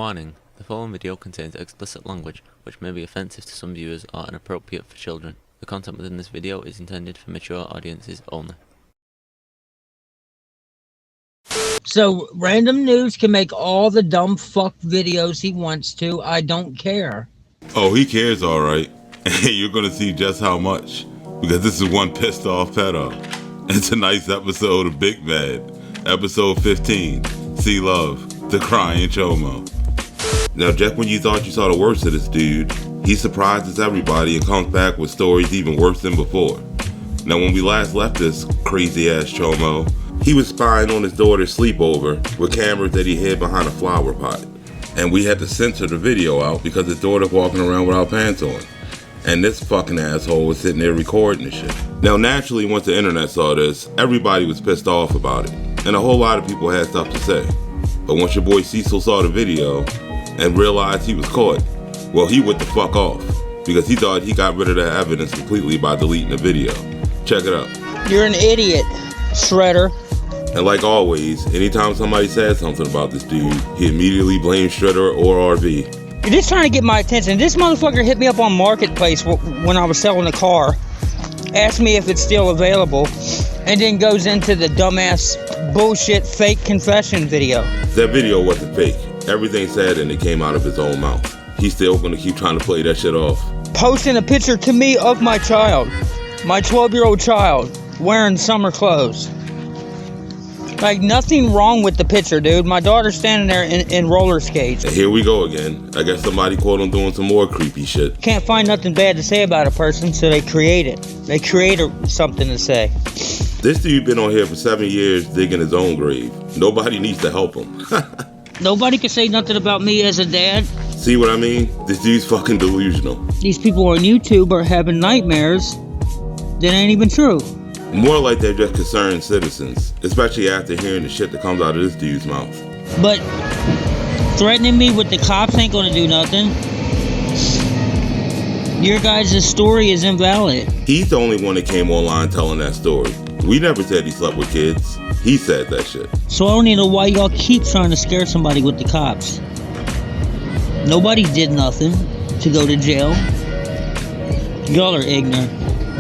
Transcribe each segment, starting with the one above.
Warning, the following video contains explicit language, which may be offensive to some viewers or inappropriate for children. The content within this video is intended for mature audiences only. So, Random News can make all the dumb fuck videos he wants to. I don't care. Oh, he cares, alright. And you're gonna see just how much. Because this is one pissed off pedo. And tonight's episode of BIGMAD, episode 15, See Love, the crying Chomo. Now, just when you thought you saw the worst of this dude, he surprises everybody and comes back with stories even worse than before. Now, when we last left this crazy-ass Chomo, he was spying on his daughter's sleepover with cameras that he hid behind a flower pot. And we had to censor the video out because his daughter's walking around without pants on. And this fucking asshole was sitting there recording the shit. Now, naturally, once the internet saw this, everybody was pissed off about it. And a whole lot of people had stuff to say. But once your boy Cecil saw the video and realized he was caught, well, he went the fuck off. Because he thought he got rid of that evidence completely by deleting the video. Check it out. You're an idiot, Shredder. And like always, anytime somebody says something about this dude, he immediately blames Shredder or RV. You're just trying to get my attention. This motherfucker hit me up on Marketplace when I was selling a car, asked me if it's still available, and then goes into the dumbass bullshit fake confession video. That video wasn't fake. Everything said and it came out of his own mouth. He's still gonna keep trying to play that shit off. Posting a picture to me of my child, my 12-year-old child, wearing summer clothes. Like, nothing wrong with the picture, dude. My daughter's standing there in roller skates. And here we go again. I guess somebody caught him doing some more creepy shit. Can't find nothing bad to say about a person, so they create it. They create something to say. This dude been on here for 7 years digging his own grave. Nobody needs to help him. Nobody can say nothing about me as a dad. See what I mean? This dude's fucking delusional. These people on YouTube are having nightmares that ain't even true. More like they're just concerned citizens, especially after hearing the shit that comes out of this dude's mouth. But threatening me with the cops ain't gonna do nothing. Your guys' story is invalid. He's the only one that came online telling that story. We never said he slept with kids. He said that shit. So I don't even know why y'all keep trying to scare somebody with the cops. Nobody did nothing to go to jail. Y'all are ignorant,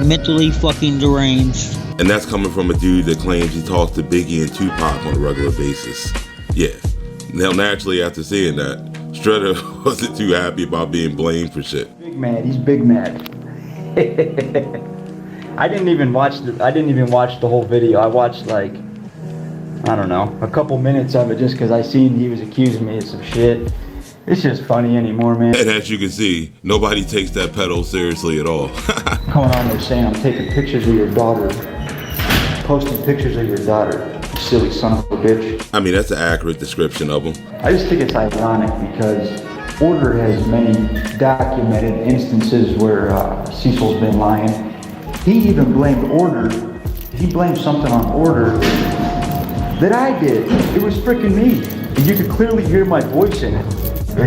mentally fucking deranged. And that's coming from a dude that claims he talks to Biggie and Tupac on a regular basis. Yeah. Now, naturally, after seeing that, Shredder wasn't too happy about being blamed for shit. Big mad. He's big mad. I didn't even watch the whole video. I watched, like, I don't know, a couple minutes of it just because I seen he was accusing me of some shit. It's just funny anymore, man. And as you can see, nobody takes that pedo seriously at all. Coming on there saying I'm taking pictures of your daughter, posting pictures of your daughter, you silly son of a bitch. I mean, that's an accurate description of him. I just think it's ironic because Order has many documented instances where Cecil's been lying. He even blamed Order. He blamed something on Order that I did. It was freaking me. And you could clearly hear my voice in it.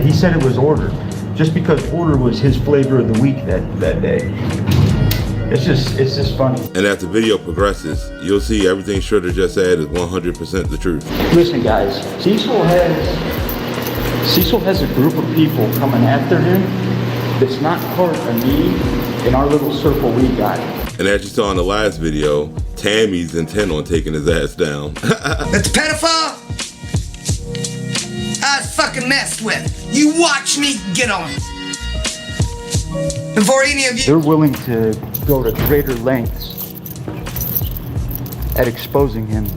He said it was Order, just because Order was his flavor of the week that day. It's just funny. And as the video progresses, you'll see everything Shredder just said is 100% the truth. Listen, guys, Cecil has a group of people coming after him that's not part of me and our little circle we got. And as you saw in the last video, Tammy's intent on taking his ass down. That's a pedophile I was fucking messed with. You watch me get on him. Before any of you... They're willing to go to greater lengths at exposing him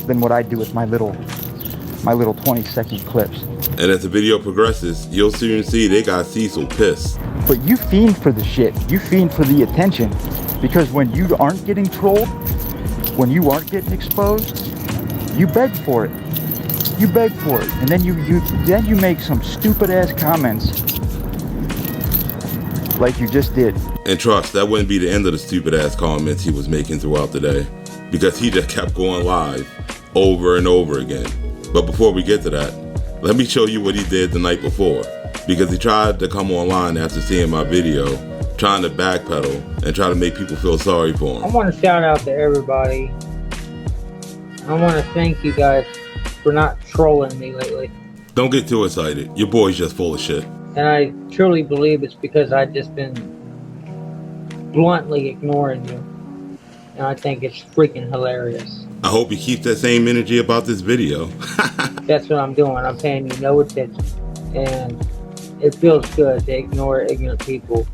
than what I do with my little 20-second clips. And as the video progresses, you'll soon see they got Cecil pissed. But you fiend for the shit. You fiend for the attention. Because when you aren't getting trolled, when you aren't getting exposed, you beg for it. You beg for it. And then you make some stupid ass comments like you just did. And trust, that wouldn't be the end of the stupid ass comments he was making throughout the day. Because he just kept going live over and over again. But before we get to that, let me show you what he did the night before. Because he tried to come online after seeing my video, trying to backpedal and try to make people feel sorry for him. I want to shout out to everybody. I want to thank you guys for not trolling me lately. Don't get too excited. Your boy's just full of shit. And I truly believe it's because I've just been bluntly ignoring you. And I think it's freaking hilarious. I hope you keep that same energy about this video. That's what I'm doing. I'm paying you no attention. And it feels good to ignore ignorant people.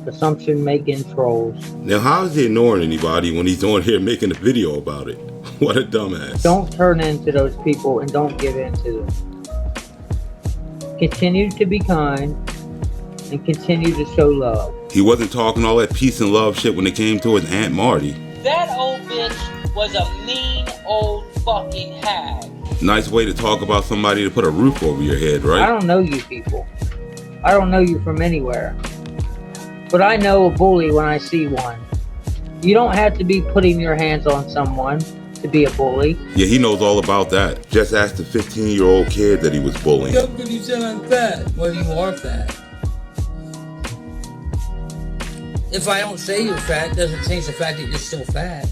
Assumption-making trolls. Now, how is he ignoring anybody when he's on here making a video about it? What a dumbass. Don't turn into those people and don't give in to them. Continue to be kind and continue to show love. He wasn't talking all that peace and love shit when it came to his Aunt Marty. That old bitch was a mean old fucking hag. Nice way to talk about somebody to put a roof over your head, right? I don't know you people. I don't know you from anywhere. But I know a bully when I see one. You don't have to be putting your hands on someone to be a bully. Yeah, he knows all about that. Just ask the 15-year-old kid that he was bullying. How could you say I'm fat? Well, you are fat. If I don't say you're fat, doesn't change the fact that you're still fat.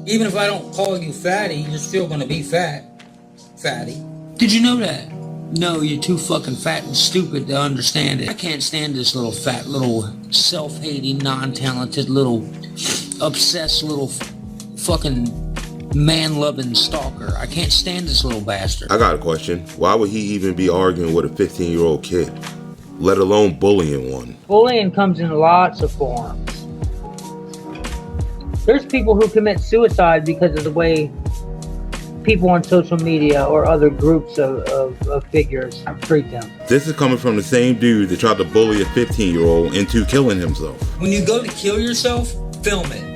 Even if I don't call you fatty, you're still gonna be fat. Fatty. Did you know that? No, you're too fucking fat and stupid to understand it. I can't stand this little fat, little self-hating, non-talented, little obsessed, little fucking man-loving stalker. I can't stand this little bastard. I got a question. Why would he even be arguing with a 15-year-old kid? Let alone bullying one. Bullying comes in lots of forms. There's people who commit suicide because of the way people on social media or other groups of figures treat them. This is coming from the same dude that tried to bully a 15-year-old into killing himself. When you go to kill yourself, film it.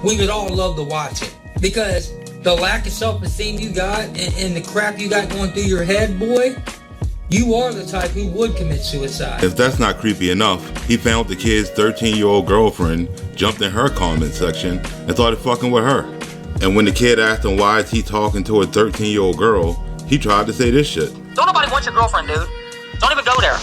We would all love to watch it. Because the lack of self-esteem you got and the crap you got going through your head, boy, you are the type who would commit suicide. If that's not creepy enough, he found the kid's 13-year-old girlfriend, jumped in her comment section, and started fucking with her. And when the kid asked him why is he talking to a 13-year-old girl, he tried to say this shit. Don't nobody want your girlfriend, dude. Don't even go there.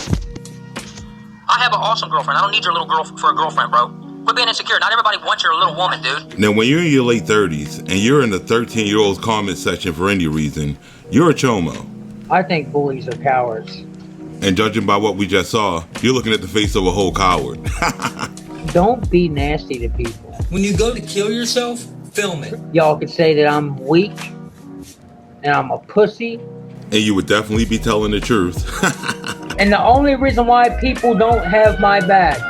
I have an awesome girlfriend. I don't need your little girl for a girlfriend, bro. Quit being insecure. Not everybody wants your little woman, dude. Now, when you're in your late 30s and you're in the 13-year-old's comment section for any reason, you're a chomo. I think bullies are cowards. And judging by what we just saw, you're looking at the face of a whole coward. Don't be nasty to people. When you go to kill yourself, film it. Y'all could say that I'm weak and I'm a pussy. And you would definitely be telling the truth. And the only reason why people don't have my back,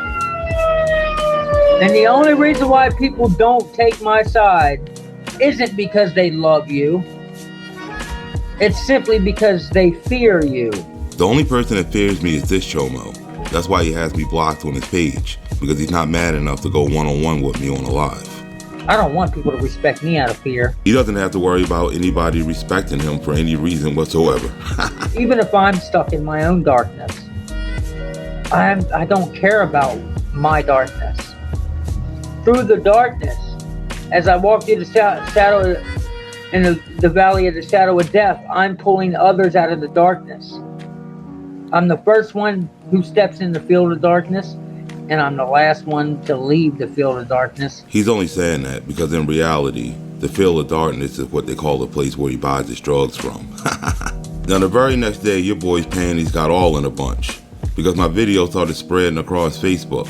and the only reason why people don't take my side, isn't because they love you. It's simply because they fear you. The only person that fears me is this chomo. That's why he has me blocked on his page, because he's not mad enough to go one-on-one with me on a live. I don't want people to respect me out of fear. He doesn't have to worry about anybody respecting him for any reason whatsoever. Even if I'm stuck in my own darkness, I don't care about my darkness. Through the darkness, as I walk through the shadow in the valley of the shadow of death, I'm pulling others out of the darkness. I'm the first one who steps in the field of darkness, and I'm the last one to leave the field of darkness. He's only saying that because in reality, the field of darkness is what they call the place where he buys his drugs from. Now the very next day, your boy's panties got all in a bunch because my video started spreading across Facebook.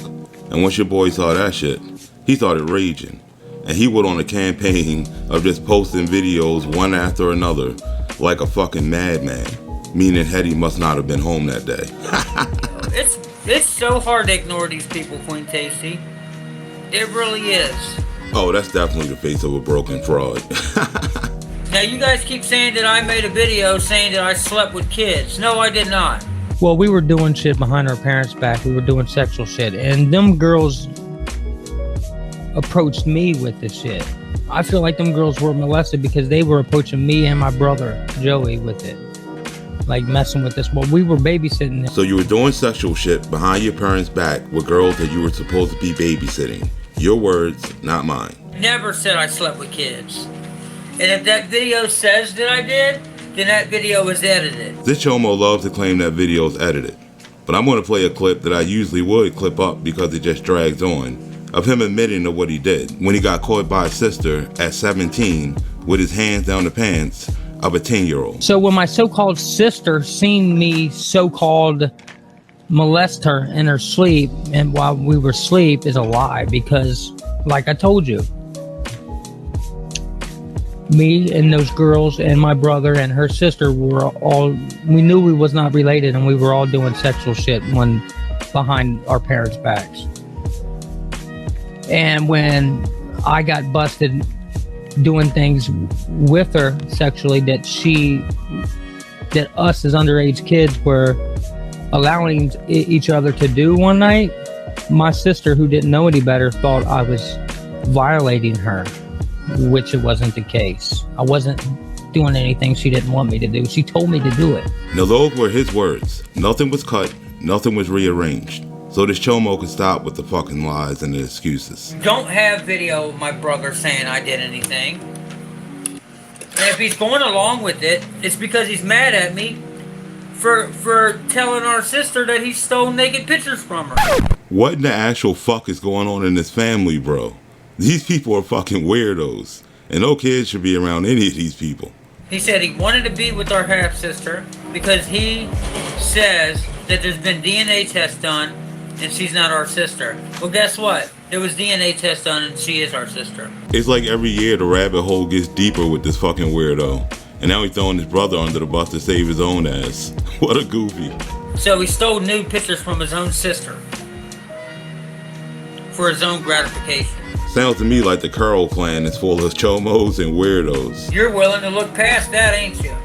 And once your boy saw that shit, he started raging. And he went on a campaign of just posting videos one after another like a fucking madman, meaning Hetty must not have been home that day. It's so hard to ignore these people, Queen Tasty. It really is. Oh, that's definitely the face of a broken fraud. Now you guys keep saying that I made a video saying that I slept with kids. No, I did not. Well, we were doing shit behind our parents' back. We were doing sexual shit. And them girls approached me with this shit. I feel like them girls were molested because they were approaching me and my brother, Joey, with it. Like messing with us. Well, we were babysitting them. So you were doing sexual shit behind your parents' back with girls that you were supposed to be babysitting. Your words, not mine. Never said I slept with kids. And if that video says that I did, then that video was edited. This chomo loves to claim that video's edited. But I'm going to play a clip that I usually would clip up because it just drags on, of him admitting to what he did when he got caught by his sister at 17 with his hands down the pants of a 10-year-old. So when my so-called sister seen me so-called molest her in her sleep, and while we were asleep, is a lie, because like I told you, me and those girls and my brother and her sister we knew we was not related, and we were all doing sexual shit behind our parents' backs. And when I got busted doing things with her sexually that us as underage kids were allowing each other to do one night, my sister, who didn't know any better, thought I was violating her, which it wasn't the case. I wasn't doing anything she didn't want me to do. She told me to do it. Now those were his words. Nothing was cut, nothing was rearranged. So this Chomo could stop with the fucking lies and the excuses. Don't have video of my brother saying I did anything. And if he's going along with it, it's because he's mad at me for telling our sister that he stole naked pictures from her. What in the actual fuck is going on in this family, bro? These people are fucking weirdos. And no kids should be around any of these people. He said he wanted to be with our half-sister because he says that there's been DNA tests done and she's not our sister. Well, guess what? There was DNA tests done and she is our sister. It's like every year the rabbit hole gets deeper with this fucking weirdo. And now he's throwing his brother under the bus to save his own ass. What a goofy. So he stole nude pictures from his own sister for his own gratification. Sounds to me like the Curl clan is full of chomos and weirdos. You're willing to look past that, ain't you?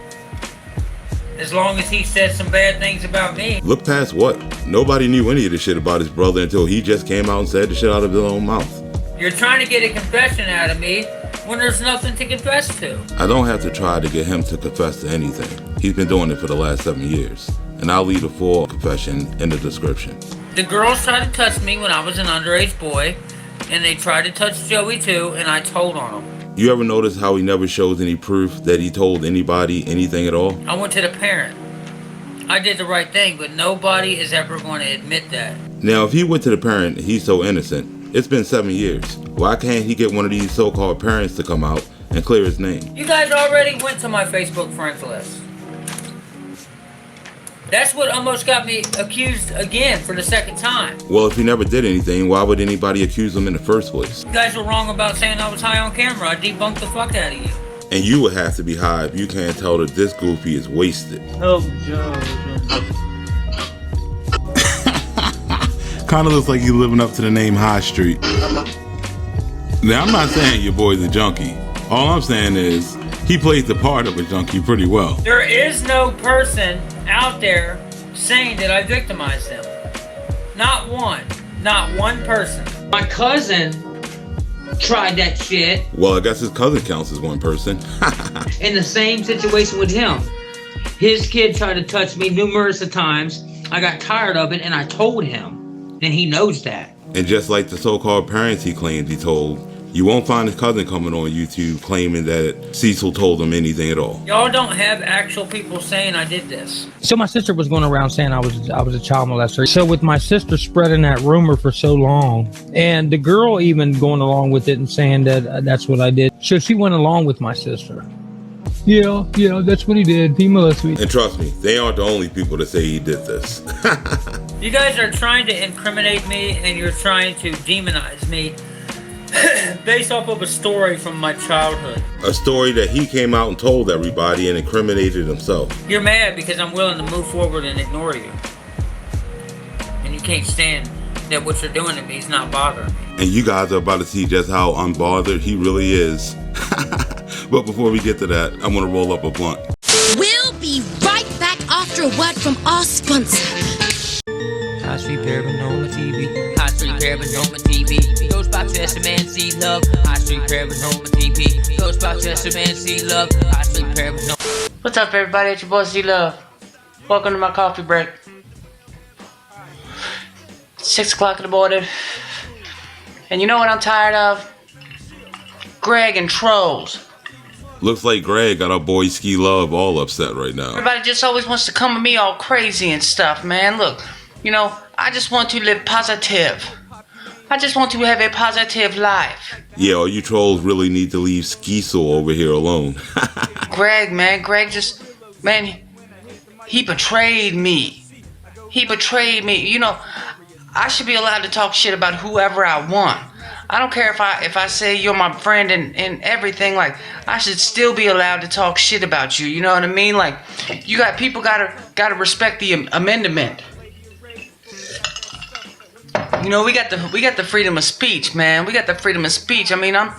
As long as he said some bad things about me. Look past what? Nobody knew any of the shit about his brother until he just came out and said the shit out of his own mouth. You're trying to get a confession out of me when there's nothing to confess to. I don't have to try to get him to confess to anything. He's been doing it for the last 7 years. And I'll leave a full confession in the description. The girls tried to touch me when I was an underage boy, and they tried to touch Joey too, and I told on them. You ever notice how he never shows any proof that he told anybody anything at all? I went to the parent. I did the right thing, but nobody is ever going to admit that. Now, if he went to the parent and he's so innocent, it's been 7 years. Why can't he get one of these so-called parents to come out and clear his name? You guys already went to my Facebook friends list. That's what almost got me accused again for the second time. Well, if he never did anything, why would anybody accuse him in the first place? You guys were wrong about saying I was high on camera. I debunked the fuck out of you. And you would have to be high if you can't tell that this goofy is wasted. Oh, Joe. Kinda looks like you living up to the name High Street. Now, I'm not saying your boy's a junkie. All I'm saying is, he plays the part of a junkie pretty well. There is no person out there saying that I victimized them. Not one. Not one person. My cousin tried that shit. Well, I guess his cousin counts as one person. In the same situation with him. His kid tried to touch me numerous of times. I got tired of it and I told him. And he knows that. And just like the so-called parents he claimed he told, you won't find his cousin coming on YouTube claiming that Cecil told him anything at all. Y'all don't have actual people saying I did this. So my sister was going around saying I was a child molester. So with my sister spreading that rumor for so long, and the girl even going along with it and saying that that's what I did. So she went along with my sister. Yeah, that's what he did. He molested me. And trust me, they aren't the only people that say he did this. You guys are trying to incriminate me and you're trying to demonize me based off of a story from my childhood. A story that he came out and told everybody and incriminated himself. You're mad because I'm willing to move forward and ignore you. And you can't stand that what you're doing to me is not bothering me. And you guys are about to see just how unbothered he really is. But before we get to that, I'm going to roll up a blunt. We'll be right back after a word from our sponsor. High Street Paranormal TV. High Street Paranormal TV. Ghostbusters man see love. High Street Paranormal TV. Ghostbusters man see love. High Street Paranormal. What's up, everybody? It's your boy C Love. Welcome to my coffee break. 6 o'clock in the morning. And you know what I'm tired of? Greg and trolls. Looks like Greg got our boy Ski Love all upset right now. Everybody just always wants to come at me all crazy and stuff, man. Look, you know, I just want to live positive. I just want to have a positive life. Yeah, all you trolls really need to leave Skeezel over here alone. Greg, man, he betrayed me. He betrayed me. You know, I should be allowed to talk shit about whoever I want. I don't care if I say you're my friend and everything. Like, I should still be allowed to talk shit about you. You know what I mean? Like, people gotta respect the amendment. You know, we got the freedom of speech, man. We got the freedom of speech. I mean, I'm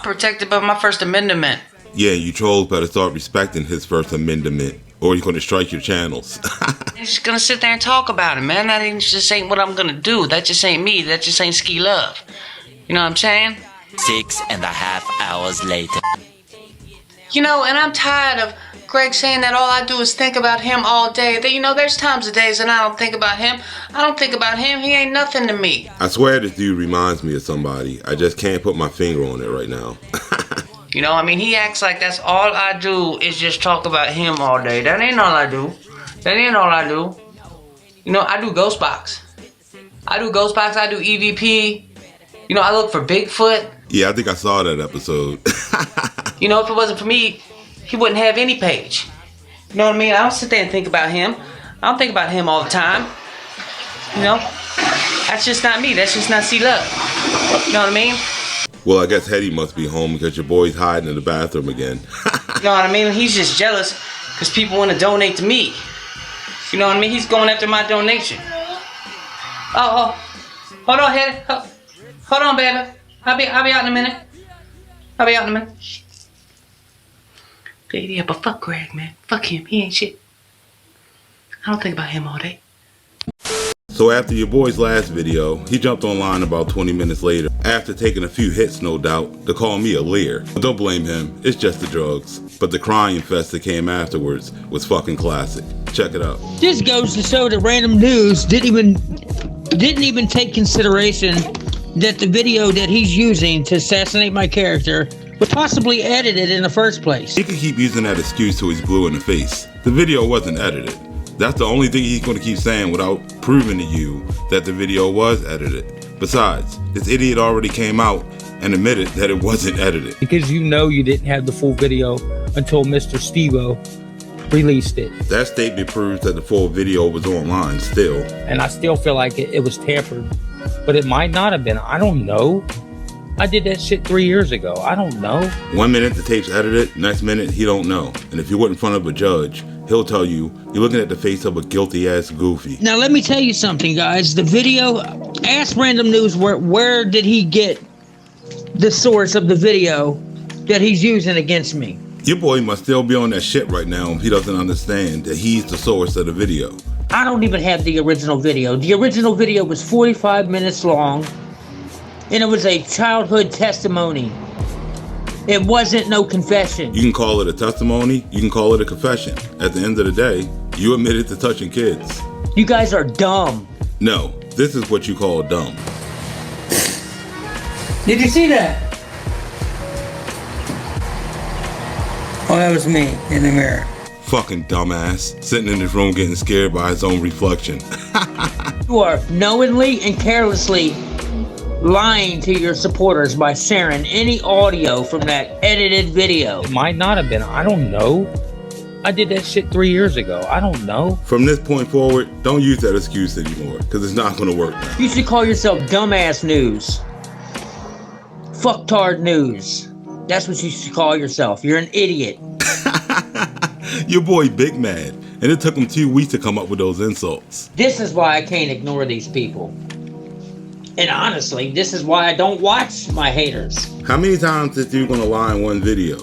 protected by my First Amendment. Yeah, you trolls better start respecting his First Amendment, or you're gonna strike your channels. I'm just gonna sit there and talk about it, man. That just ain't what I'm gonna do. That just ain't me. That just ain't Ski Love. You know what I'm saying? 6.5 hours later. You know, and I'm tired of Greg saying that all I do is think about him all day. That, you know, there's times of days that I don't think about him. I don't think about him. He ain't nothing to me. I swear this dude reminds me of somebody. I just can't put my finger on it right now. You know, I mean, he acts like that's all I do is just talk about him all day. That ain't all I do. That ain't all I do. You know, I do Ghostbox. I do EVP. You know, I look for Bigfoot. Yeah, I think I saw that episode. You know, if it wasn't for me, he wouldn't have any page. You know what I mean? I don't sit there and think about him. I don't think about him all the time. You know? That's just not me. That's just not C-Love. You know what I mean? Well, I guess Hetty must be home because your boy's hiding in the bathroom again. You know what I mean? He's just jealous because people want to donate to me. You know what I mean? He's going after my donation. Oh, hold on, Hetty. Hold on, baby. I'll be out in a minute. Yeah, but fuck Greg, man. Fuck him. He ain't shit. I don't think about him all day. So after your boy's last video, he jumped online about 20 minutes later, after taking a few hits, no doubt, to call me a leer. Don't blame him, it's just the drugs. But the crying fest that came afterwards was fucking classic. Check it out. This goes to show that Random News didn't even take consideration that the video that he's using to assassinate my character was possibly edited in the first place. He could keep using that excuse till he's blue in the face. The video wasn't edited. That's the only thing he's going to keep saying without proving to you that the video was edited. Besides, this idiot already came out and admitted that it wasn't edited. Because you know you didn't have the full video until Mr. Steve-O released it. That statement proves that the full video was online still. And I still feel like it was tampered. But it might not have been. I don't know. I did that shit 3 years ago. I don't know. 1 minute the tape's edited, next minute he don't know. And if you were in front of a judge, he'll tell you you're looking at the face of a guilty ass goofy. Now let me tell you something, guys. The video, ask Random News where did he get the source of the video that he's using against me. Your boy must still be on that shit right now if he doesn't understand that he's the source of the video. I don't even have the original video. The original video was 45 minutes long, and it was a childhood testimony. It wasn't no confession. You can call it a testimony, you can call it a confession. At the end of the day, you admitted to touching kids. You guys are dumb. No, this is what you call dumb. Did you see that? Oh, that was me in the mirror. Fucking dumbass, sitting in this room getting scared by his own reflection. You are knowingly and carelessly lying to your supporters by sharing any audio from that edited video. It might not have been. I don't know. I did that shit 3 years ago. I don't know. From this point forward, don't use that excuse anymore, because it's not going to work now. You should call yourself Dumbass News. Fucktard News. That's what you should call yourself. You're an idiot. Your boy BIGMAD, and it took him 2 weeks to come up with those insults. This is why I can't ignore these people. And honestly, this is why I don't watch my haters. How many times is dude gonna lie in one video?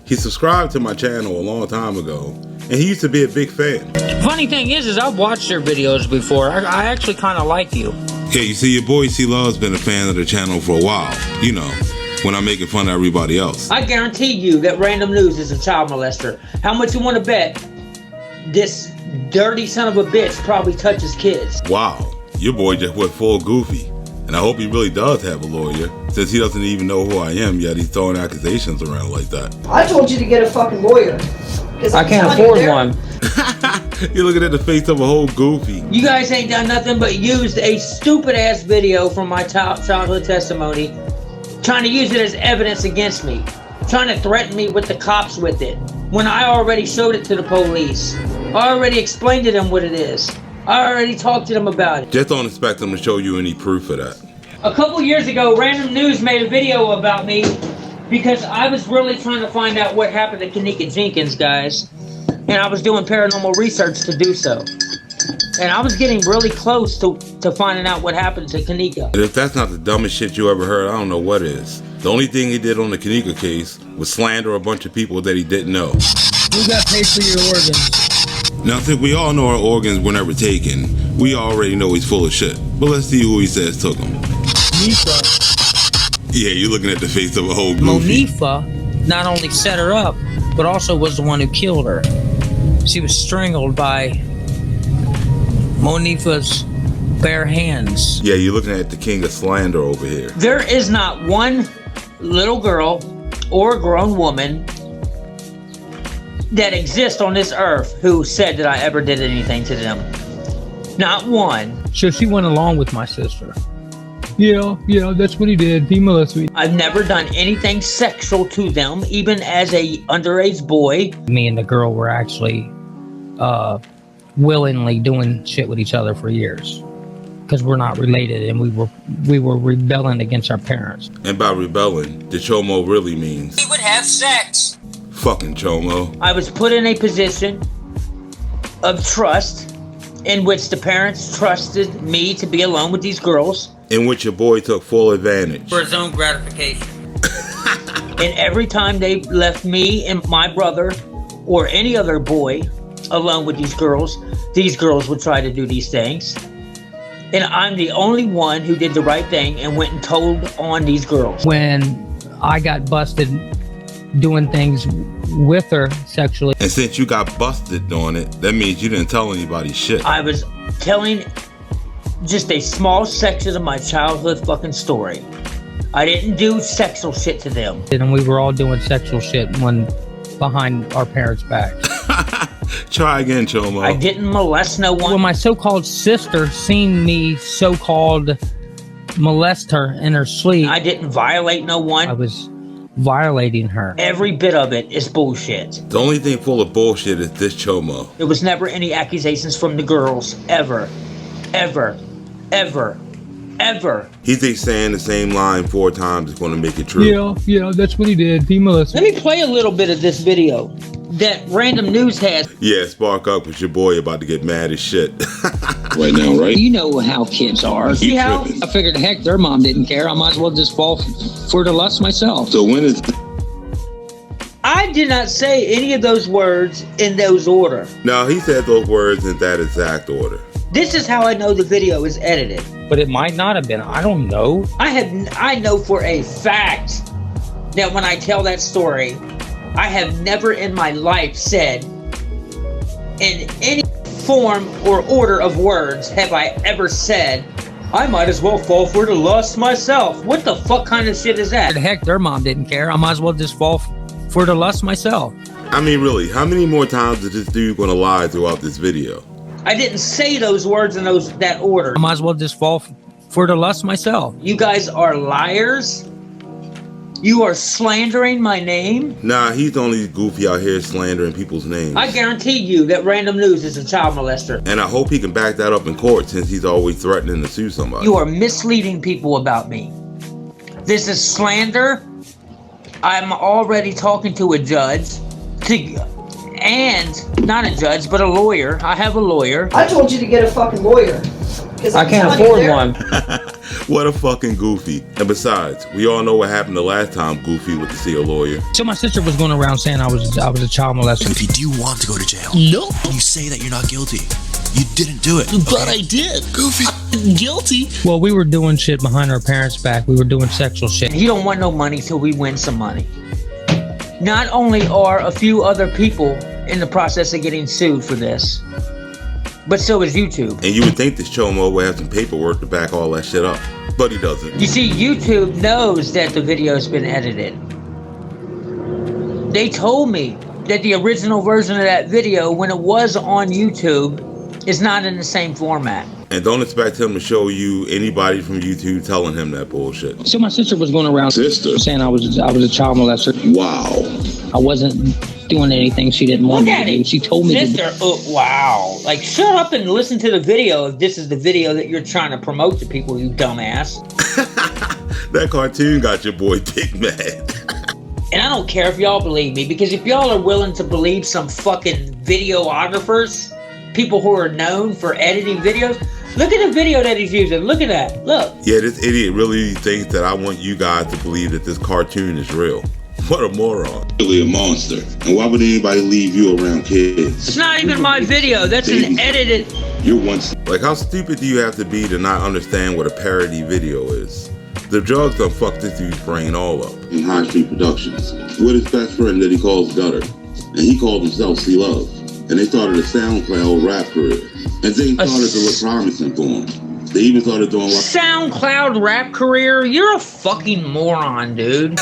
He subscribed to my channel a long time ago, and he used to be a big fan. Funny thing is I've watched your videos before. I actually kind of like you. Yeah, you see, your boy C-Love's been a fan of the channel for a while. You know, when I'm making fun of everybody else. I guarantee you that Random News is a child molester. How much you want to bet this dirty son of a bitch probably touches kids? Wow, your boy just went full goofy. And I hope he really does have a lawyer, since he doesn't even know who I am, yet he's throwing accusations around like that. I told you to get a fucking lawyer. I can't afford one. You're looking at the face of a whole goofy. You guys ain't done nothing but used a stupid ass video from my childhood testimony, trying to use it as evidence against me, trying to threaten me with the cops with it, when I already showed it to the police. I already explained to them what it is. I already talked to them about it. Just don't expect them to show you any proof of that. A couple years ago, Random News made a video about me because I was really trying to find out what happened to Kanika Jenkins, guys. And I was doing paranormal research to do so. And I was getting really close to finding out what happened to Kanika. And if that's not the dumbest shit you ever heard, I don't know what is. The only thing he did on the Kanika case was slander a bunch of people that he didn't know. You got paid for your organs. Now, since we all know our organs were never taken, we already know he's full of shit. But let's see who he says took them. Monifa. Yeah, you're looking at the face of a whole goofy. Monifa not only set her up, but also was the one who killed her. She was strangled by Monifa's bare hands. Yeah, you're looking at the king of slander over here. There is not one little girl or grown woman that exists on this earth who said that I ever did anything to them. Not one. So she went along with my sister. Yeah, that's what he did. He molested me. I've never done anything sexual to them, even as a underage boy. Me and the girl were actually willingly doing shit with each other for years. Because we're not related, and we were rebelling against our parents. And by rebelling, the Chomo really means We would have sex. fucking Chomo. I was put in a position of trust in which the parents trusted me to be alone with these girls. In which your boy took full advantage. For his own gratification. And every time they left me and my brother or any other boy alone with these girls would try to do these things. And I'm the only one who did the right thing and went and told on these girls. When I got busted doing things with her sexually. And since you got busted doing it, that means you didn't tell anybody shit. I was telling just a small section of my childhood fucking story. I didn't do sexual shit to them. And we were all doing sexual shit behind our parents' backs. Try again, Chomo. I didn't molest no one. When my so-called sister seen me so-called molest her in her sleep. I didn't violate no one. I was violating her. Every bit of it is bullshit. The only thing full of bullshit is this Chomo. There was never any accusations from the girls. Ever. Ever. Ever. Ever. He thinks saying the same line 4 times is going to make it true. Yeah, that's what he did. He molested. Let me play a little bit of this video that Random News has. Yeah, spark up with your boy about to get mad as shit. Right now, right? You know how kids are. See how? I figured, heck, their mom didn't care. I might as well just fall for the lust myself. So when is... I did not say any of those words in those order. No, he said those words in that exact order. This is how I know the video is edited. But it might not have been. I don't know. I know for a fact that when I tell that story, I have never in my life said in any form or order of words have I ever said, I might as well fall for the lust myself. What the fuck kind of shit is that? Heck, their mom didn't care. I might as well just fall for the lust myself. I mean, really, how many more times is this dude going to lie throughout this video? I didn't say those words in that order. I might as well just fall for the lust myself. You guys are liars. You are slandering my name. Nah, he's the only goofy out here slandering people's names. I guarantee you that Random News is a child molester. And I hope he can back that up in court since he's always threatening to sue somebody. You are misleading people about me. This is slander. I'm already talking to a judge. And not a judge, but a lawyer. I have a lawyer. I told you to get a fucking lawyer. I can't afford one. What a fucking goofy. And besides, we all know what happened the last time Goofy went to see a lawyer. So my sister was going around saying I was a child molester. If you do want to go to jail, no, you say that you're not guilty. You didn't do it. But I did. Goofy. I'm guilty. Well, we were doing shit behind our parents' back. We were doing sexual shit. He don't want no money till we win some money. Not only are a few other people in the process of getting sued for this, but so is YouTube. And you would think this Chomo would have some paperwork to back all that shit up, but he doesn't. You see, YouTube knows that the video's been edited. They told me that the original version of that video, when it was on YouTube, is not in the same format. And don't expect him to show you anybody from YouTube telling him that bullshit. So my sister was going around saying I was a child molester. Wow. I wasn't doing anything she didn't want me to do. She told me Sister, wow. Like, shut up and listen to the video if this is the video that you're trying to promote to people, you dumbass. That cartoon got your boy Big Mad. And I don't care if y'all believe me, because if y'all are willing to believe some fucking videographers, people who are known for editing videos, look at the video that he's using. Look at that. Look. Yeah, this idiot really thinks that I want you guys to believe that this cartoon is real. What a moron. Really a monster. And why would anybody leave you around kids? It's not even my video. That's an edited... You're one... Like, how stupid do you have to be to not understand what a parody video is? The drugs done fucked this dude's brain all up. In High Street Productions, with his best friend that he calls Gutter. And he called himself C Love. And they started a SoundCloud rap career. And things started to look promising for him. They even started doing like... SoundCloud rap career? You're a fucking moron, dude.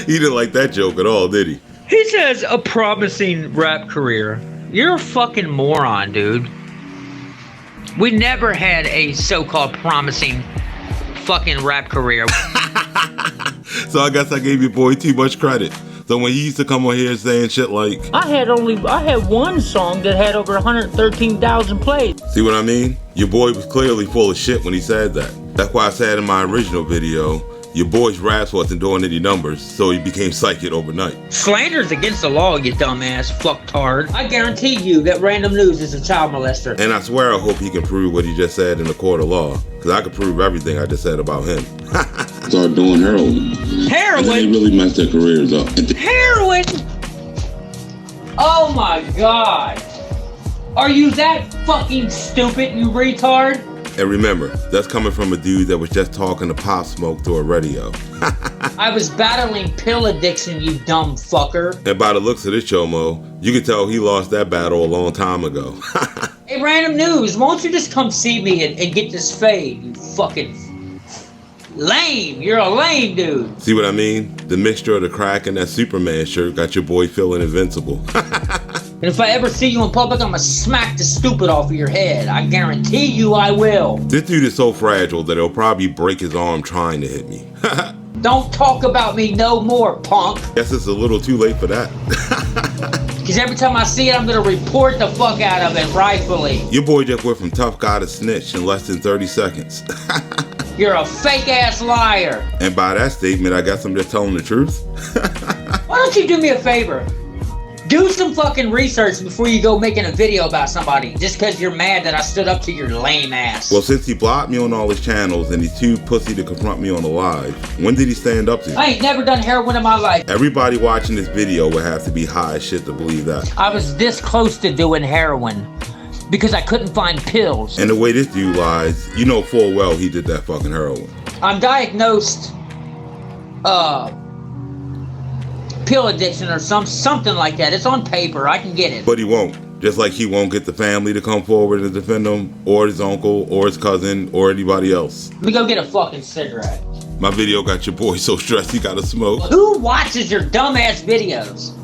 He didn't like that joke at all, did he? He says a promising rap career. You're a fucking moron, dude. We never had a so-called promising fucking rap career. So I guess I gave your boy too much credit. So when he used to come on here saying shit like... I had one song that had over 113,000 plays. See what I mean? Your boy was clearly full of shit when he said that. That's why I said in my original video, your boy's raps wasn't doing any numbers, so he became psychic overnight. Slander's against the law, you dumbass fucktard. I guarantee you that Random News is a child molester. And I swear I hope he can prove what he just said in the court of law, because I can prove everything I just said about him. Started doing heroin. Heroin? And they really messed their careers up. Heroin? Oh my god. Are you that fucking stupid, you retard? And remember, that's coming from a dude that was just talking to Pop Smoke through a radio. I was battling pill addiction, you dumb fucker. And by the looks of this Chomo, you can tell he lost that battle a long time ago. Hey, Random News, won't you just come see me and get this fade, you fucking lame. You're a lame dude. See what I mean? The mixture of the crack and that Superman shirt got your boy feeling invincible. And if I ever see you in public, I'm gonna smack the stupid off of your head. I guarantee you I will. This dude is so fragile that he'll probably break his arm trying to hit me. Don't talk about me no more, punk. Guess it's a little too late for that. Because every time I see it, I'm gonna report the fuck out of it rightfully. Your boy just went from tough guy to snitch in less than 30 seconds. You're a fake ass liar. And by that statement, I guess I'm just telling the truth. Why don't you do me a favor? Do some fucking research before you go making a video about somebody, just because you're mad that I stood up to your lame ass. Well, since he blocked me on all his channels and he's too pussy to confront me on the live, when did he stand up to me? I ain't never done heroin in my life. Everybody watching this video would have to be high as shit to believe that. I was this close to doing heroin because I couldn't find pills. And the way this dude lies, you know full well he did that fucking heroin. I'm diagnosed pill addiction or something like that. It's on paper. I can get it. But he won't. Just like he won't get the family to come forward and defend him, or his uncle, or his cousin, or anybody else. Let me go get a fucking cigarette. My video got your boy so stressed he gotta smoke. Who watches your dumbass videos?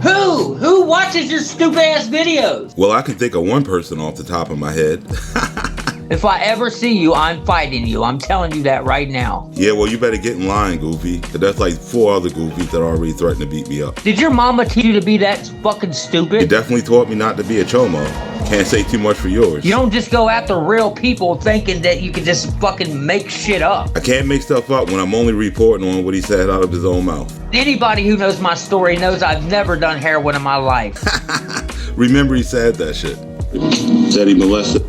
Who? Who watches your stupid ass videos? Well, I can think of one person off the top of my head. If I ever see you, I'm fighting you. I'm telling you that right now. Yeah, well, you better get in line, Goofy. Cause that's like 4 other Goofies that already threatened to beat me up. Did your mama teach you to be that fucking stupid? You definitely taught me not to be a Chomo. Can't say too much for yours. You don't just go after real people thinking that you can just fucking make shit up. I can't make stuff up when I'm only reporting on what he said out of his own mouth. Anybody who knows my story knows I've never done heroin in my life. Remember he said that shit. Said he molested.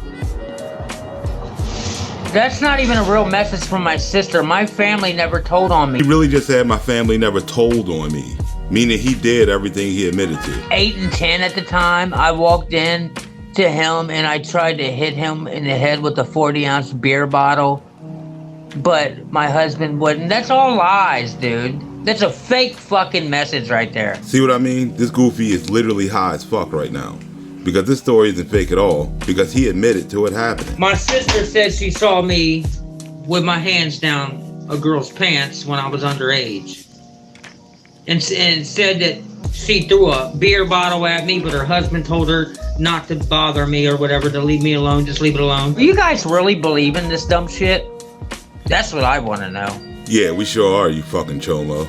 That's not even a real message from my sister. My family never told on me. He really just said my family never told on me. Meaning he did everything he admitted to. 8 and 10 at the time, I walked in to him and I tried to hit him in the head with a 40-ounce beer bottle. But my husband wouldn't. That's all lies, dude. That's a fake fucking message right there. See what I mean? This Goofy is literally high as fuck right now. Because this story isn't fake at all. Because he admitted to it happening. My sister said she saw me with my hands down a girl's pants when I was underage. And said that she threw a beer bottle at me, but her husband told her not to bother me or whatever, to leave me alone, just leave it alone. You guys really believe in this dumb shit? That's what I want to know. Yeah, we sure are, you fucking chomo.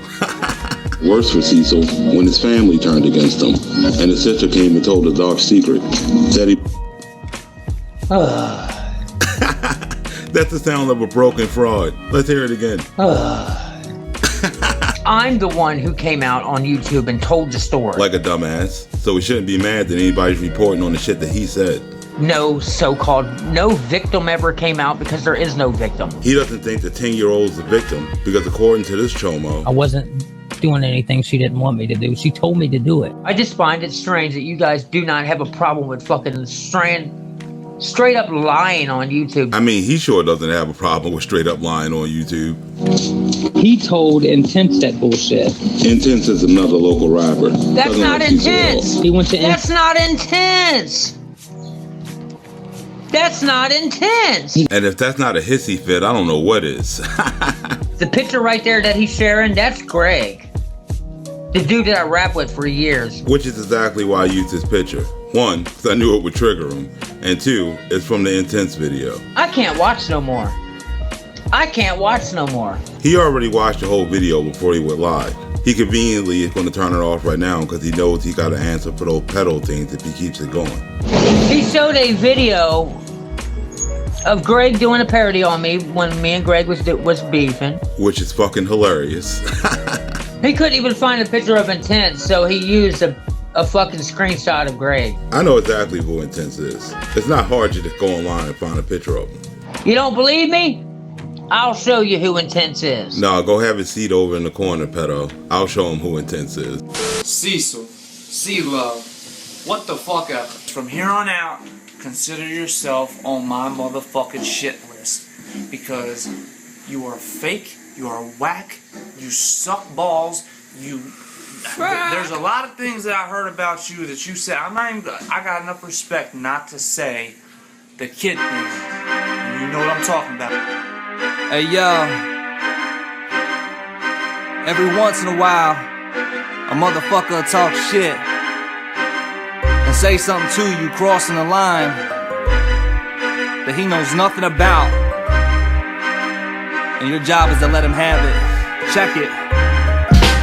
Worse for Cecil, when his family turned against him, and his sister came and told a dark secret, said he... That's the sound of a broken fraud. Let's hear it again. I'm the one who came out on YouTube and told the story. Like a dumbass. So we shouldn't be mad that anybody's reporting on the shit that he said. No victim ever came out because there is no victim. He doesn't think the 10-year-old's the victim because according to this chomo, I wasn't doing anything she didn't want me to do. She told me to do it. I just find it strange that you guys do not have a problem with fucking straight up lying on YouTube. I mean, he sure doesn't have a problem with straight up lying on YouTube. He told Intense that bullshit. Intense is another local rapper. That's not Intense. He went to That's not Intense. That's not Intense. And if that's not a hissy fit, I don't know what is. The picture right there that he's sharing, that's Greg. The dude that I rap with for years. Which is exactly why I used this picture. 1, because I knew it would trigger him. And 2, it's from the Intense video. I can't watch no more. He already watched the whole video before he went live. He conveniently is going to turn it off right now because he knows he got to answer for those pedo things if he keeps it going. He showed a video of Greg doing a parody on me when me and Greg was beefing. Which is fucking hilarious. He couldn't even find a picture of Intense, so he used a fucking screenshot of Greg. I know exactly who Intense is. It's not hard to just go online and find a picture of him. You don't believe me? I'll show you who Intense is. No, go have his seat over in the corner, pedo. I'll show him who Intense is. Cecil, C-Love, what the fuck ever. From here on out, consider yourself on my motherfucking shit list. Because you are fake, you are whack, you suck balls, there's a lot of things that I heard about you that you said. I got enough respect not to say the kid thing. You know what I'm talking about. Hey yo, every once in a while, a motherfucker will talk shit and say something to you crossing the line that he knows nothing about, and your job is to let him have it. Check it.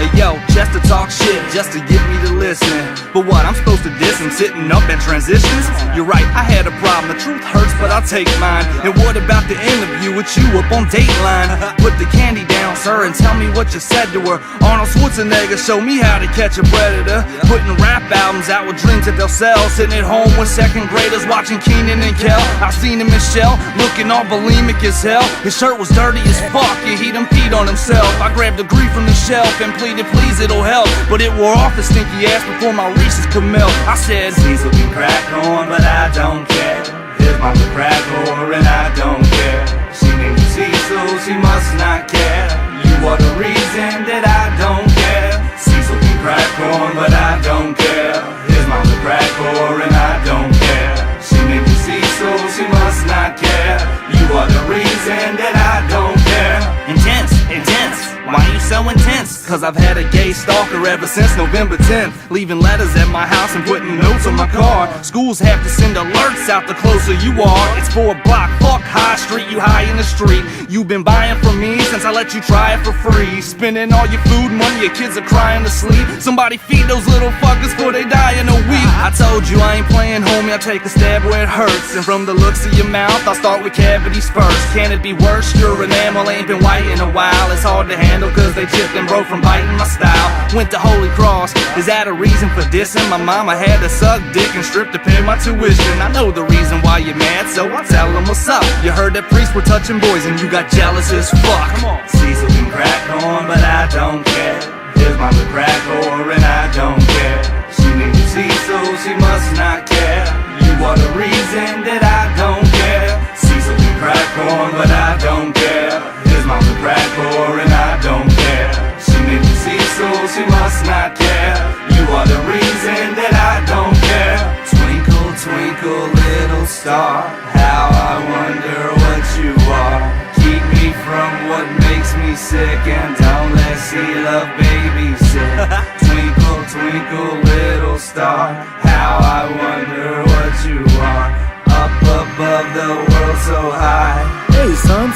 Hey yo, just to talk shit, just to get me to listen. But what, I'm supposed to diss him sitting up in transitions? You're right, I had a problem, the truth hurts, but I'll take mine. And what about the interview with you up on Dateline? Put the candy down, sir, and tell me what you said to her. Arnold Schwarzenegger showed me how to catch a predator. Putting rap albums out with dreams that they'll sell. Sitting at home with second graders watching Keenan and Kel. I seen him in Shell, looking all bulimic as hell. His shirt was dirty as fuck, and he done peed on himself. I grabbed a grief from the shelf and pleaded, please, it'll help. But it wore off his stinky ass before my Reese's could melt. I said, Cecil can crack on, but I don't care. His mom's a crack whore and I don't care. She named you Cecil, she must not care. You are the reason that I don't care. Cecil can crack on, but I don't care. His mom's a crack whore and I don't care. She named you Cecil, she must not care. You are the reason that I don't care. Intense, intense. Why you so intense? Cause I've had a gay stalker ever since November 10th. Leaving letters at my house and putting notes on my car. Schools have to send alerts out the closer you are. It's 4 block, fuck High Street, you high in the street. You've been buying from me since I let you try it for free. Spending all your food money, your kids are crying to sleep. Somebody feed those little fuckers before they die in a week. I told you I ain't playing, homie, I'll take a stab where it hurts. And from the looks of your mouth, I'll start with cavities first. Can it be worse? Your enamel ain't been white in a while. It's hard to handle cause they chipped and broke from biting my style. Went to Holy Cross, is that a reason for dissing? My mama had to suck dick and strip to pay my tuition. I know the reason why you're mad, so I tell them what's up. You heard that priests were touching boys and you got jealous as fuck. Cecil can crack on, but I don't care. His mom's a crack whore and I don't care. She named you Cecil, she must not care. You are the reason that I don't care. Cecil can crack on, but I don't care. His mom's a crack whore and I don't care. She named you Cecil, she must not care. You are the reason that I don't care. Twinkle, twinkle, little star, how I wonder what you are. Keep me from what makes me sick and don't let C-Love babysit. Twinkle, twinkle,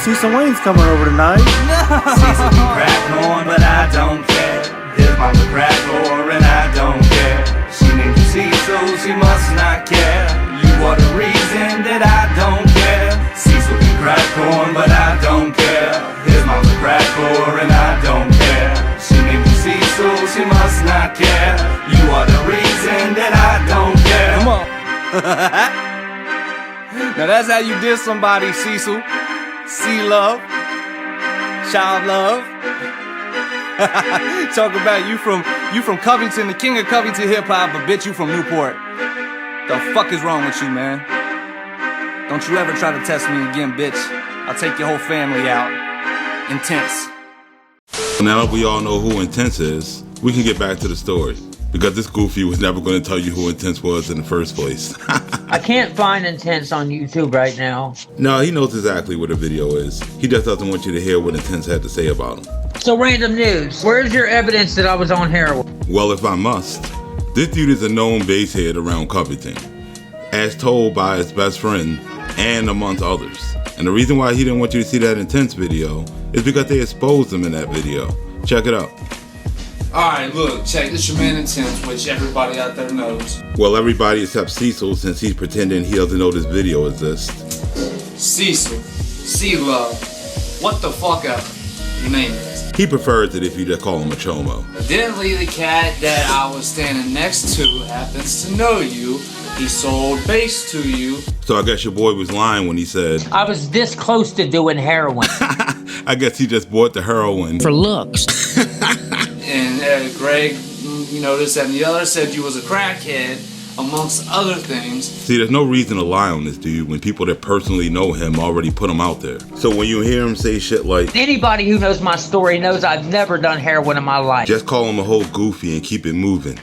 Cecil Wayne's coming over tonight. Cecil can crack corn, but I don't care. His mom's a crack whore and I don't care. She named you Cecil, she must not care. You are the reason that I don't care. Cecil can crack corn, but I don't care. His mom's a crack whore and I don't care. She named you Cecil, she must not care. You are the reason that I don't care. Come on. Now that's how you diss somebody, Cecil. See love, child love. Talk about you from Covington, the king of Covington hip hop, but bitch, you from Newport. The fuck is wrong with you, man? Don't you ever try to test me again, bitch. I'll take your whole family out. Intense. Now that we all know who Intense is, we can get back to the story. Because this goofy was never going to tell you who Intense was in the first place. I can't find Intense on YouTube right now. No, he knows exactly what the video is. He just doesn't want you to hear what Intense had to say about him. So Random News, where's your evidence that I was on heroin? Well, if I must, this dude is a known basehead around Covington, as told by his best friend and amongst others. And the reason why he didn't want you to see that Intense video is because they exposed him in that video. Check it out. Alright, look, check this your man Intense, which everybody out there knows. Well, everybody except Cecil, since he's pretending he doesn't know this video exists. Cecil, C-Love, what the fuck ever your name is. He prefers it if you just call him a Chomo. Evidently, the cat that I was standing next to happens to know you. He sold base to you. So I guess your boy was lying when he said, I was this close to doing heroin. I guess he just bought the heroin for looks. And Greg, you know, this, that, and the other, said you was a crackhead, amongst other things. See, there's no reason to lie on this dude when people that personally know him already put him out there. So when you hear him say shit like, anybody who knows my story knows I've never done heroin in my life. Just call him a whole goofy and keep it moving.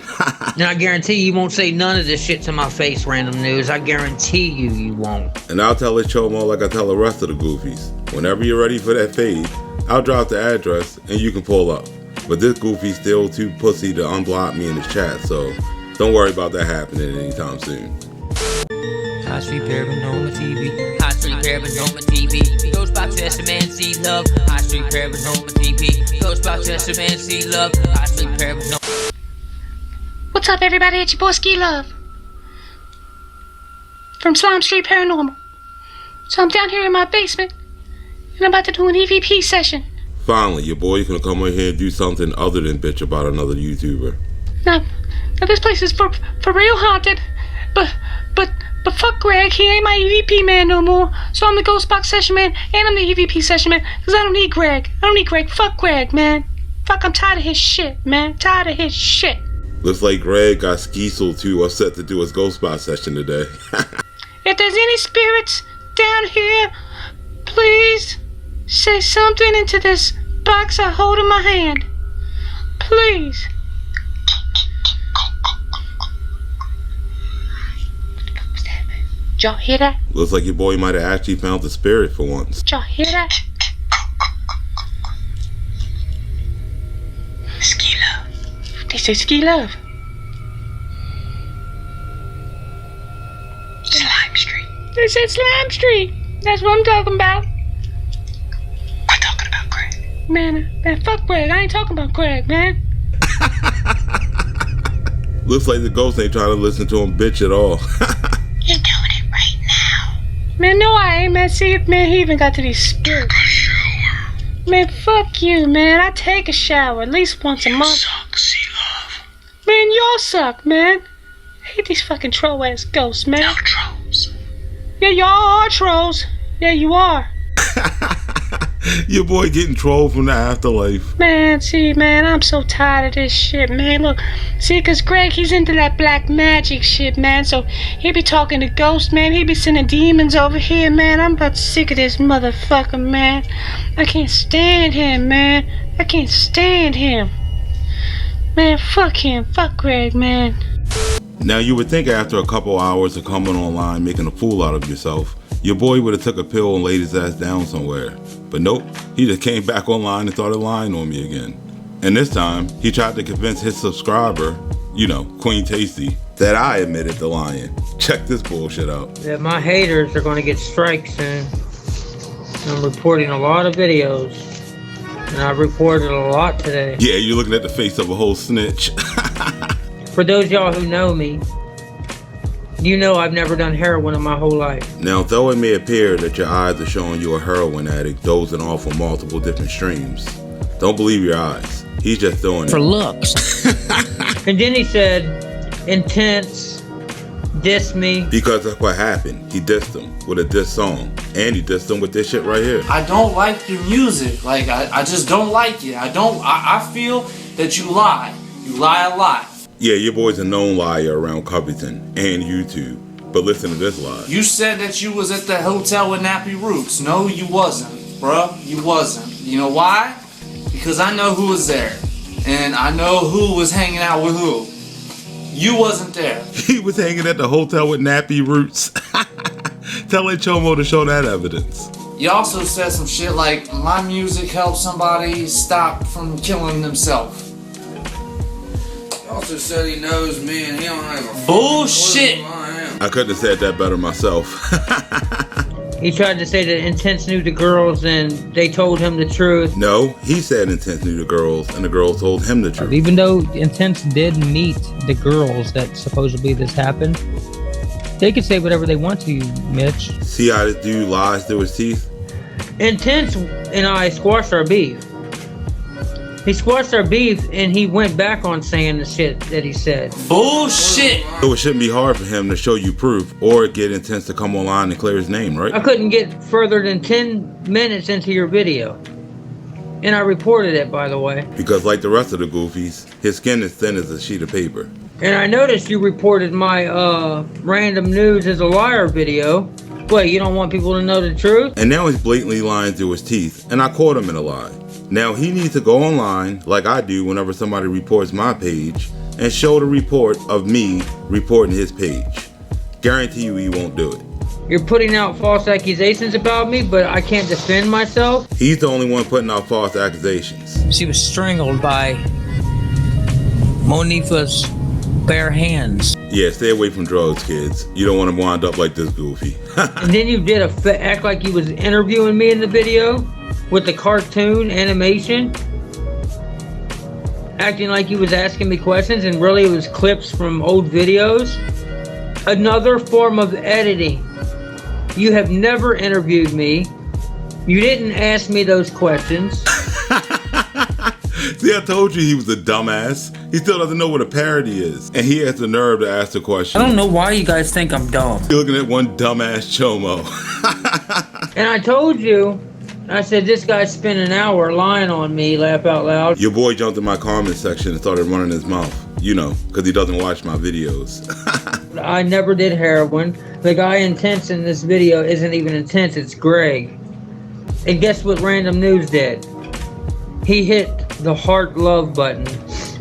And I guarantee you won't say none of this shit to my face, Random News. I guarantee you won't. And I'll tell it Chomo like I tell the rest of the goofies. Whenever you're ready for that fade, I'll drop the address and you can pull up. But this goofy's still too pussy to unblock me in his chat, so don't worry about that happening anytime soon. High Street Paranormal TV. High Street Paranormal TV. Ghostbusters man see love. High Street Paranormal TV. Ghostbusters man see love. High Street Paranormal. What's up, everybody? It's your boy Ski Love from Slime Street Paranormal. So I'm down here in my basement and I'm about to do an EVP session. Finally, your boy's gonna come in here and do something other than bitch about another YouTuber. Now this place is for real haunted, but fuck Greg, he ain't my EVP man no more. So I'm the Ghost Box Session Man and I'm the EVP Session Man, cause I don't need Greg. Fuck Greg, man. Fuck, I'm tired of his shit, man. Tired of his shit. Looks like Greg got Skeesel too upset to do his Ghost Box session today. If there's any spirits down here, please say something into this box I hold in my hand. Please. Did y'all hear that? Looks like your boy might have actually found the spirit for once. Did y'all hear that? Ski Love. They say Ski Love. Slime Street. They said Slime Street. That's what I'm talking about. I'm talking about Greg. Man, fuck Greg. I ain't talking about Greg, man. Looks like the ghost ain't trying to listen to him bitch at all. You're doing it right now. Man, no I ain't, man. See, man, he even got to these spirits. Take a shower. Man, fuck you, man. I take a shower at least once a month. You suck, C-Love. Man, y'all suck, man. I hate these fucking troll-ass ghosts, man. No trolls. Yeah, y'all are trolls. Yeah, you are. Your boy getting trolled from the afterlife. Man, see, man, I'm so tired of this shit, man. Look, see, cause Greg, he's into that black magic shit, man. So he be talking to ghosts, man. He be sending demons over here, man. I'm about sick of this motherfucker, man. I can't stand him, man. I can't stand him. Man, fuck him. Fuck Greg, man. Now you would think after a couple hours of coming online making a fool out of yourself, your boy would have took a pill and laid his ass down somewhere. But nope, he just came back online and started lying on me again. And this time, he tried to convince his subscriber, you know, Queen Tasty, that I admitted to lying. Check this bullshit out. Yeah, my haters are gonna get strikes soon. I'm reporting a lot of videos. And I've reported a lot today. Yeah, you're looking at the face of a whole snitch. For those y'all who know me, you know I've never done heroin in my whole life. Now, though it may appear that your eyes are showing you a heroin addict dozing off on multiple different streams, don't believe your eyes. He's just doing it for looks. And then he said, intense, diss me. Because that's what happened. He dissed him with a diss song. And he dissed him with this shit right here. I don't like your music. Like, I just don't like it. I feel that you lie. You lie a lot. Yeah, your boy's a known liar around Covington and YouTube. But listen to this lie. You said that you was at the hotel with Nappy Roots. No, you wasn't, bruh. You wasn't. You know why? Because I know who was there. And I know who was hanging out with who. You wasn't there. He was hanging at the hotel with Nappy Roots. Telling Chomo to show that evidence. You also said some shit like, my music helps somebody stop from killing themselves. He also said he knows me and he don't have a bullshit. I couldn't have said that better myself. He tried to say that Intense knew the girls and they told him the truth. No, he said Intense knew the girls and the girls told him the truth. Even though Intense did meet the girls that supposedly this happened, they could say whatever they want to you, Mitch. See how this dude lies through his teeth? Intense and I squashed our beef. He squashed our beef and he went back on saying the shit that he said. Bullshit! So it shouldn't be hard for him to show you proof or get Intense to come online and clear his name, right? I couldn't get further than 10 minutes into your video. And I reported it, by the way. Because like the rest of the goofies, his skin is thin as a sheet of paper. And I noticed you reported my random news as a liar video. What, you don't want people to know the truth? And now he's blatantly lying through his teeth, and I caught him in a lie. Now he needs to go online, like I do whenever somebody reports my page, and show the report of me reporting his page. Guarantee you he won't do it. You're putting out false accusations about me, but I can't defend myself? He's the only one putting out false accusations. She was strangled by Monifa's bare hands. Yeah, stay away from drugs, kids. You don't want to wind up like this goofy. And then you did act like you was interviewing me in the video with the cartoon animation. Acting like you was asking me questions and really it was clips from old videos. Another form of editing. You have never interviewed me. You didn't ask me those questions. See, I told you he was a dumbass. He still doesn't know what a parody is. And he has the nerve to ask the question. I don't know why you guys think I'm dumb. You're looking at one dumbass Chomo. And I told you, I said, this guy's spent an hour lying on me, laugh out loud. Your boy jumped in my comment section and started running his mouth. You know, because he doesn't watch my videos. I never did heroin. The guy Intense in this video isn't even Intense, it's Greg. And guess what Random News did? He hit the heart love button.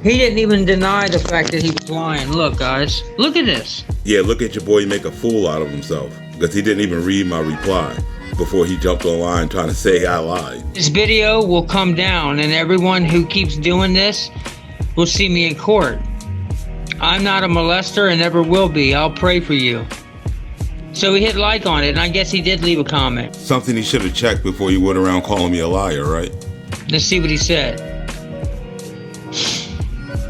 He didn't even deny the fact that he was lying. Look, guys, look at this. Yeah, look at your boy make a fool out of himself. Because he didn't even read my reply before he jumped online trying to say I lied. This video will come down and everyone who keeps doing this will see me in court. I'm not a molester and never will be. I'll pray for you. So he hit like on it, and I guess he did leave a comment. Something he should have checked before he went around calling me a liar, right? Let's see what he said.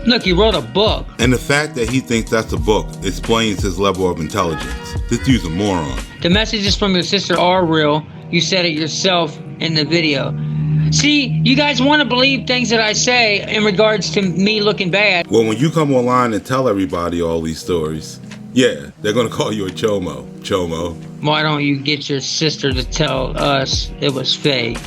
Look, he wrote a book. And the fact that he thinks that's a book explains his level of intelligence. This dude's a moron. The messages from your sister are real. You said it yourself in the video. See, you guys want to believe things that I say in regards to me looking bad. Well, when you come online and tell everybody all these stories, yeah, they're going to call you a Chomo. Chomo. Why don't you get your sister to tell us it was fake?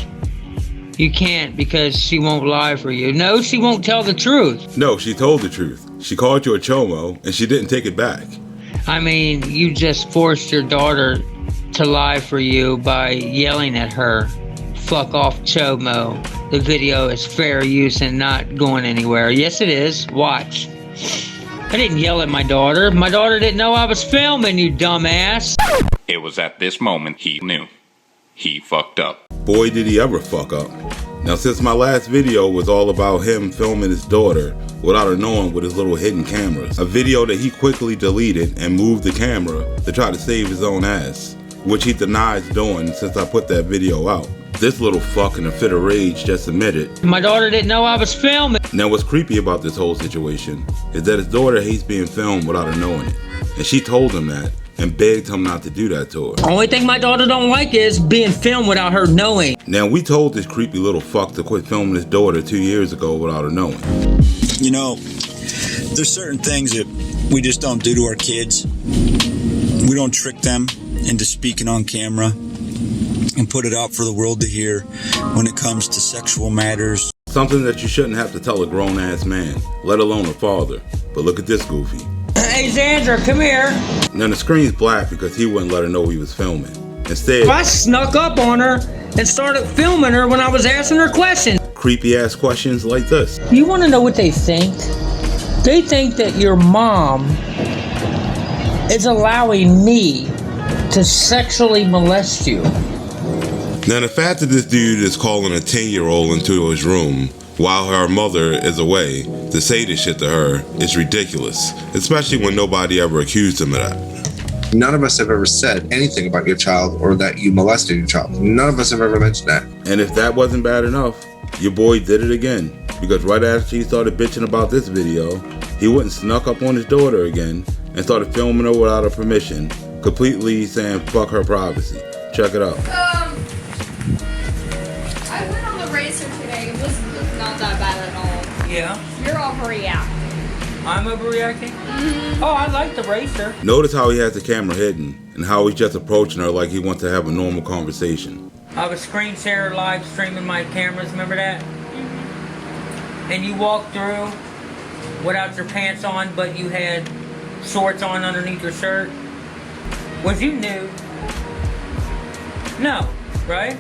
You can't because she won't lie for you. No, she won't tell the truth. No, she told the truth. She called you a Chomo and she didn't take it back. I mean, you just forced your daughter to lie for you by yelling at her. Fuck off, Chomo. The video is fair use and not going anywhere. Yes, it is. Watch. I didn't yell at my daughter. My daughter didn't know I was filming, you dumbass. It was at this moment he knew. He fucked up. Boy, did he ever fuck up. Now, since my last video was all about him filming his daughter without her knowing with his little hidden cameras, a video that he quickly deleted and moved the camera to try to save his own ass, which he denies doing since I put that video out. This little fuck in a fit of rage just admitted. My daughter didn't know I was filming. Now what's creepy about this whole situation is that his daughter hates being filmed without her knowing it. And she told him that and begged him not to do that to her. Only thing my daughter don't like is being filmed without her knowing. Now we told this creepy little fuck to quit filming his daughter 2 years ago without her knowing. You know, there's certain things that we just don't do to our kids. We don't trick them into speaking on camera and put it out for the world to hear when it comes to sexual matters. Something that you shouldn't have to tell a grown-ass man, let alone a father. But look at this goofy. Hey, Xandra, come here. Now the screen's black because he wouldn't let her know he was filming. Instead, I snuck up on her and started filming her when I was asking her questions. Creepy ass questions like this. You want to know what they think? They think that your mom is allowing me to sexually molest you. Now the fact that this dude is calling a 10-year-old into his room while her mother is away to say this shit to her is ridiculous, especially when nobody ever accused him of that. None of us have ever said anything about your child or that you molested your child. None of us have ever mentioned that. And if that wasn't bad enough, your boy did it again, because right after he started bitching about this video, he went and snuck up on his daughter again and started filming her without her permission, completely saying fuck her privacy. Check it out. I went on the racer today. It was not that bad at all. Yeah. You're overreacting. I'm overreacting? Oh, I like the racer. Notice how he has the camera hidden and how he's just approaching her like he wants to have a normal conversation. I was screen share live streaming my cameras, remember that? And you walked through without your pants on, but you had shorts on underneath your shirt. Was you nude? No, right?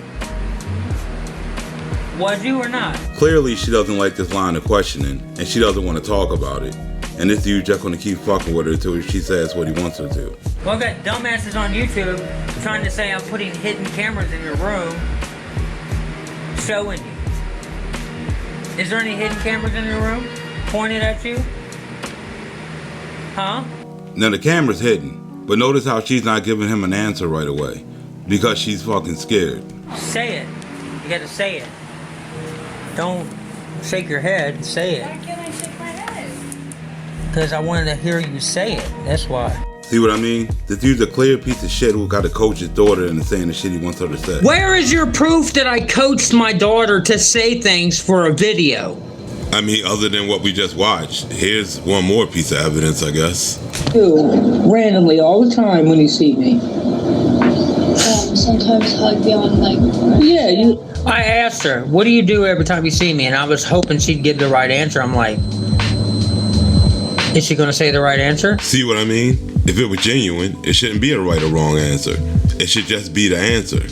Was you or not? Clearly she doesn't like this line of questioning and she doesn't want to talk about it. And this dude just gonna keep fucking with her until she says what he wants her to. Well, I've got dumbasses on YouTube trying to say I'm putting hidden cameras in your room, showing you. Is there any hidden cameras in your room pointed at you? Huh? Now the camera's hidden, but notice how she's not giving him an answer right away because she's fucking scared. Say it. You gotta say it. Don't shake your head, say it. Why can't I shake my head? Because I wanted to hear you say it, that's why. See what I mean? This dude's a clear piece of shit who got to coach his daughter into saying the shit he wants her to say. Where is your proof that I coached my daughter to say things for a video? I mean, other than what we just watched, here's one more piece of evidence, I guess. Do randomly all the time when you see me. Sometimes like beyond like. Yeah, you. I asked her, what do you do every time you see me? And I was hoping she'd give the right answer. I'm like, is she going to say the right answer? See what I mean? If it was genuine, it shouldn't be a right or wrong answer. It should just be the answer.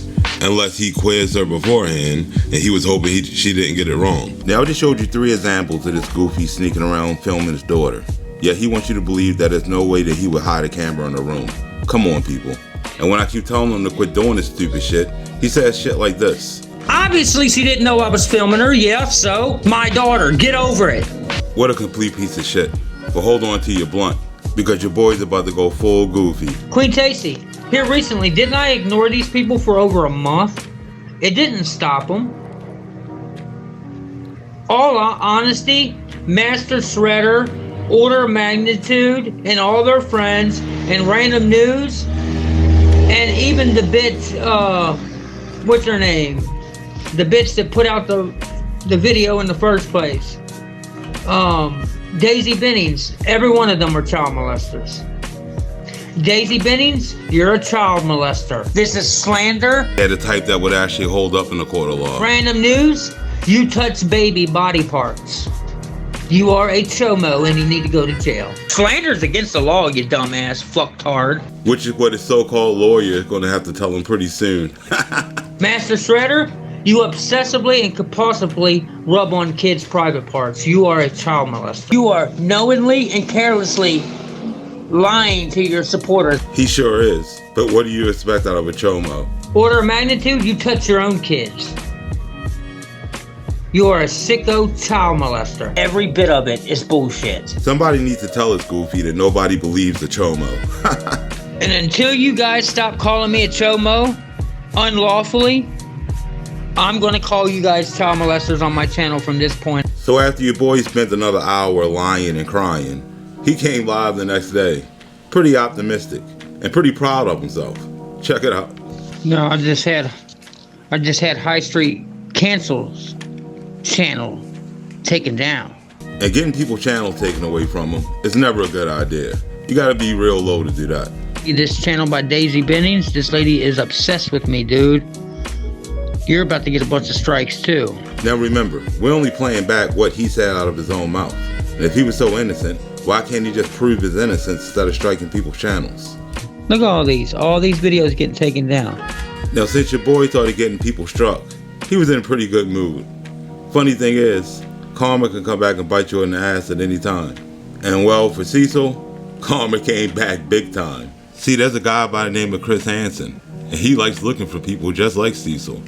Unless he quizzed her beforehand and he was hoping she didn't get it wrong. Now I just showed you 3 examples of this goofy sneaking around filming his daughter. Yet he wants you to believe that there's no way that he would hide a camera in the room. Come on, people. And when I keep telling him to quit doing this stupid shit, he says shit like this. Obviously she didn't know I was filming her, yeah, so my daughter, get over it. What a complete piece of shit. But hold on to your blunt, because your boy's about to go full goofy. Queen Tasty, here recently, didn't I ignore these people for over a month? It didn't stop them. All honesty, Master Shredder, Order of Magnitude, and all their friends, and Random News, and even the bitch, what's her name? The bitch that put out the video in the first place. Daisy Bennings, every one of them are child molesters. Daisy Bennings, you're a child molester. This is slander. Yeah, the type that would actually hold up in a court of law. Random News, you touch baby body parts. You are a chomo and you need to go to jail. Slander's against the law, you dumbass fucktard. Which is what his so-called lawyer is going to have to tell him pretty soon. Master Shredder, you obsessively and compulsively rub on kids' private parts. You are a child molester. You are knowingly and carelessly lying to your supporters. He sure is. But what do you expect out of a chomo? Order of Magnitude, you touch your own kids. You are a sicko child molester. Every bit of it is bullshit. Somebody needs to tell us, Goofy, that nobody believes the chomo. And until you guys stop calling me a chomo unlawfully, I'm gonna call you guys child molesters on my channel from this point. So after your boy spent another hour lying and crying, he came live the next day, pretty optimistic and pretty proud of himself. Check it out. No, I just had High Street Cancel's channel taken down. And getting people's channel taken away from them is never a good idea. You gotta be real low to do that. This channel by Daisy Bennings, this lady is obsessed with me, dude. You're about to get a bunch of strikes too. Now remember, we're only playing back what he said out of his own mouth. And if he was so innocent, why can't he just prove his innocence instead of striking people's channels? Look at all these videos getting taken down. Now since your boy started getting people struck, he was in a pretty good mood. Funny thing is, karma can come back and bite you in the ass at any time. And well, for Cecil, karma came back big time. See, there's a guy by the name of Chris Hansen, and he likes looking for people just like Cecil.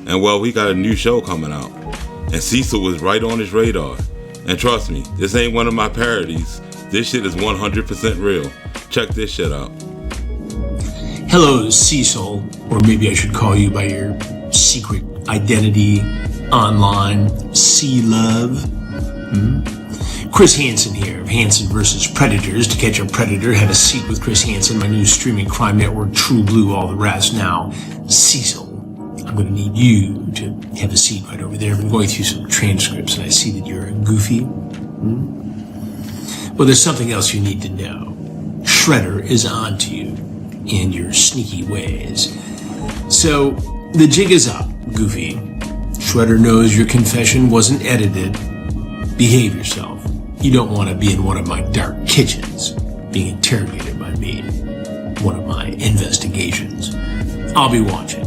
And well, he got a new show coming out, and Cecil was right on his radar. And trust me, this ain't one of my parodies. This shit is 100% real. Check this shit out. Hello, Cecil, or maybe I should call you by your secret identity online, C-Love. Chris Hansen here of Hansen vs. Predators. To catch a predator, have a seat with Chris Hansen, my new streaming crime network, True Blue, all the rest. Now, Cecil, I'm going to need you to have a seat right over there. I've been going through some transcripts and I see that you're a goofy. Well, there's something else you need to know. Shredder is on to you and your sneaky ways. So, the jig is up, Goofy. Shredder knows your confession wasn't edited. Behave yourself. You don't want to be in one of my dark kitchens, being interrogated by me. One of my investigations. I'll be watching.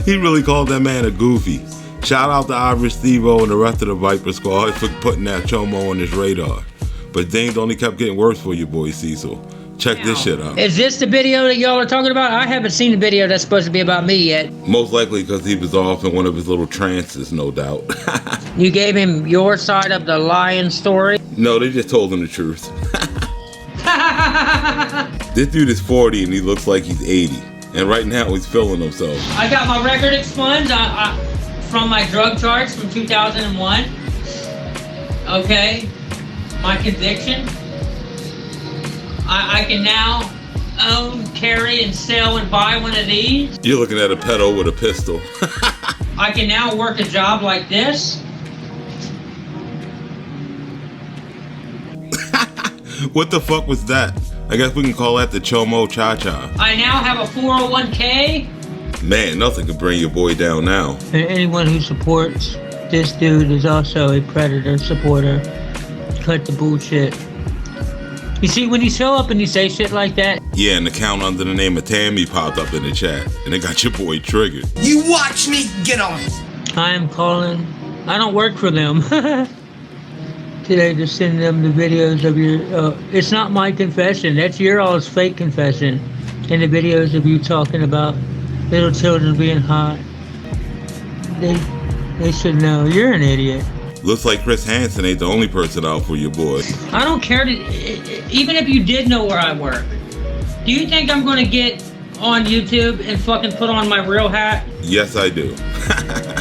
He really called that man a goofy. Shout out to Irish Steve-O and the rest of the Viper Squad for putting that Chomo on his radar. But things only kept getting worse for your boy Cecil. Check this shit out. Is this the video that y'all are talking about? I haven't seen the video that's supposed to be about me yet. Most likely because he was off in one of his little trances, no doubt. You gave him your side of the lying story? No, they just told him the truth. This dude is 40 and he looks like he's 80. And right now he's feeling himself. I got my record expunged from my drug charge from 2001. Okay. My conviction. I can now own, carry, and sell and buy one of these. You're looking at a pedo with a pistol. I can now work a job like this. What the fuck was that? I guess we can call that the Chomo Cha-Cha. I now have a 401k. Man, nothing can bring your boy down now. And anyone who supports this dude is also a predator supporter. Cut the bullshit. You see, when you show up and you say shit like that. Yeah, an account under the name of Tammy popped up in the chat, and it got your boy triggered. You watch me get on. I am calling. I don't work for them. Today to send them the videos of your. It's not my confession. That's your all's fake confession. And the videos of you talking about little children being hot. They should know. You're an idiot. Looks like Chris Hansen ain't the only person out for your boy. I don't care even if you did know where I work. Do you think I'm gonna get on YouTube and fucking put on my real hat? Yes, I do.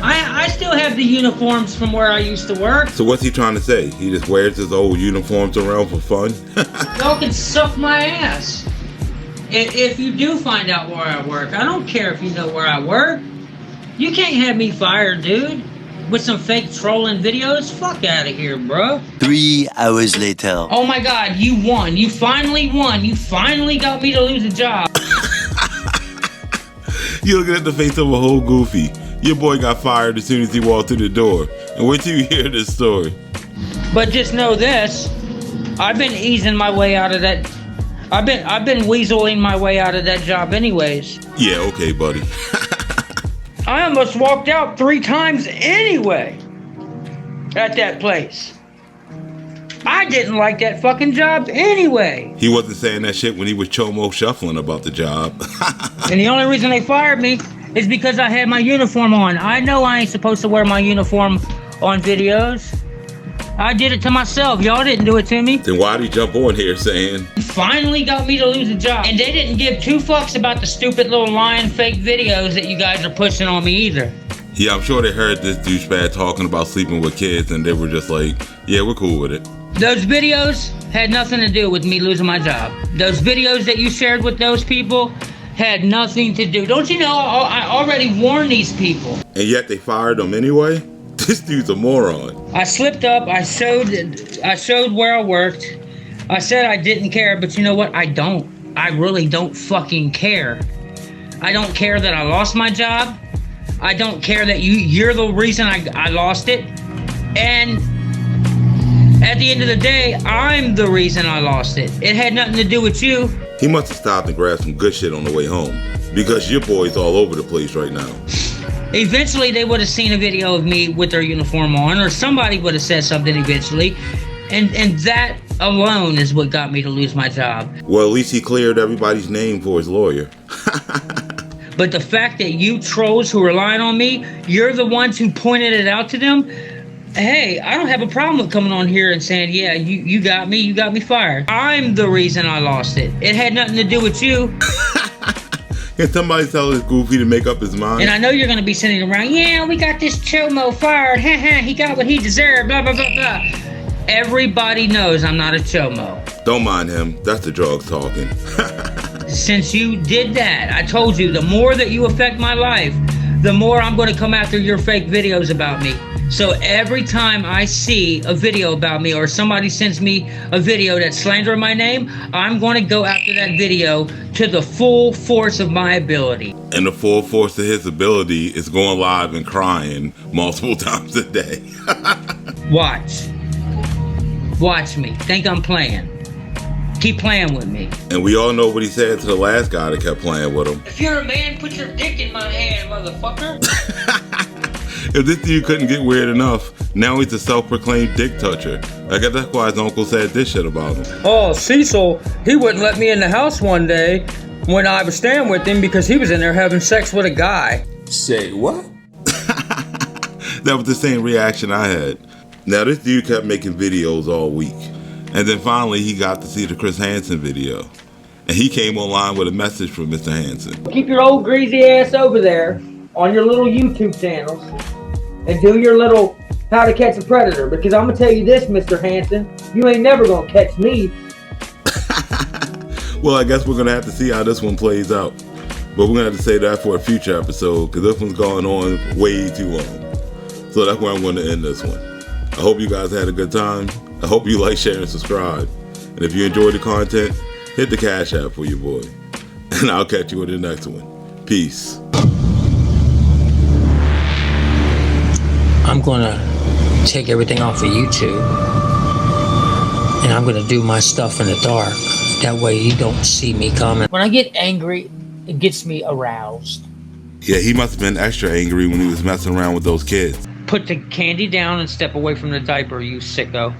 I still have the uniforms from where I used to work. So what's he trying to say? He just wears his old uniforms around for fun? Y'all can suck my ass. If you do find out where I work, I don't care if you know where I work. You can't have me fired, dude. With some fake trolling videos? Fuck out of here, bro. 3 hours later. Oh my god, you won. You finally won. You finally got me to lose a job. You're looking at the face of a whole goofy. Your boy got fired as soon as he walked through the door. And wait till you hear this story. But just know this. I've been easing my way out of that. I've been weaseling my way out of that job anyways. Yeah, okay, buddy. I almost walked out 3 times anyway at that place. I didn't like that fucking job anyway. He wasn't saying that shit when he was Chomo shuffling about the job. And the only reason they fired me is because I had my uniform on. I know I ain't supposed to wear my uniform on videos. I did it to myself. Y'all didn't do it to me. Then why'd he jump on here saying, Finally got me to lose a job. And they didn't give two fucks about the stupid little lying fake videos that you guys are pushing on me either. yeah, I'm sure they heard this douchebag talking about sleeping with kids and they were just like, yeah, we're cool with it. Those videos had nothing to do with me losing my job. Those videos that you shared with those people had nothing to do. Don't you know, I already warned these people. And yet they fired him anyway? This dude's a moron. I slipped up, I showed where I worked. I said I didn't care, but you know what? I don't. I really don't fucking care. I don't care that I lost my job. I don't care that you're the reason I lost it. And at the end of the day, I'm the reason I lost it. It had nothing to do with you. He must have stopped and grabbed some good shit on the way home. Because your boy's all over the place right now. Eventually, they would have seen a video of me with their uniform on, or somebody would have said something eventually. And that alone is what got me to lose my job. Well, at least he cleared everybody's name for his lawyer. But the fact that you trolls who relied on me, you're the ones who pointed it out to them. Hey, I don't have a problem with coming on here and saying, yeah, you got me fired. I'm the reason I lost it. It had nothing to do with you. Can somebody tell this goofy to make up his mind? And I know you're going to be sitting around, yeah, we got this Chomo fired. He got what he deserved, blah, blah, blah, blah. Everybody knows I'm not a Chomo. Don't mind him. That's the drugs talking. Since you did that, I told you, the more that you affect my life, the more I'm going to come after your fake videos about me. So every time I see a video about me or somebody sends me a video that's slandering my name, I'm going to go after that video to the full force of my ability. And the full force of his ability is going live and crying multiple times a day. Watch me. Think I'm playing. Keep playing with me. And we all know what he said to the last guy that kept playing with him. If you're a man, put your dick in my hand, motherfucker. If this dude couldn't get weird enough, now he's a self-proclaimed dick toucher. I guess that's why his uncle said this shit about him. Oh, Cecil, he wouldn't let me in the house one day when I was staying with him because he was in there having sex with a guy. Say what? That was the same reaction I had. Now this dude kept making videos all week. And then finally he got to see the Chris Hansen video. And he came online with a message from Mr. Hansen. Keep your old greasy ass over there on your little YouTube channels and do your little How to Catch a Predator, because I'm going to tell you this, Mr. Hansen, you ain't never going to catch me. Well, I guess we're going to have to see how this one plays out. But we're going to have to say that for a future episode, because this one's going on way too long. So that's where I'm going to end this one. I hope you guys had a good time. I hope you like, share, and subscribe. And if you enjoyed the content, hit the Cash App for your boy. And I'll catch you in the next one. Peace. I'm going to take everything off of YouTube. And I'm going to do my stuff in the dark. That way you don't see me coming. When I get angry, it gets me aroused. Yeah, he must have been extra angry when he was messing around with those kids. Put the candy down and step away from the diaper, you sicko.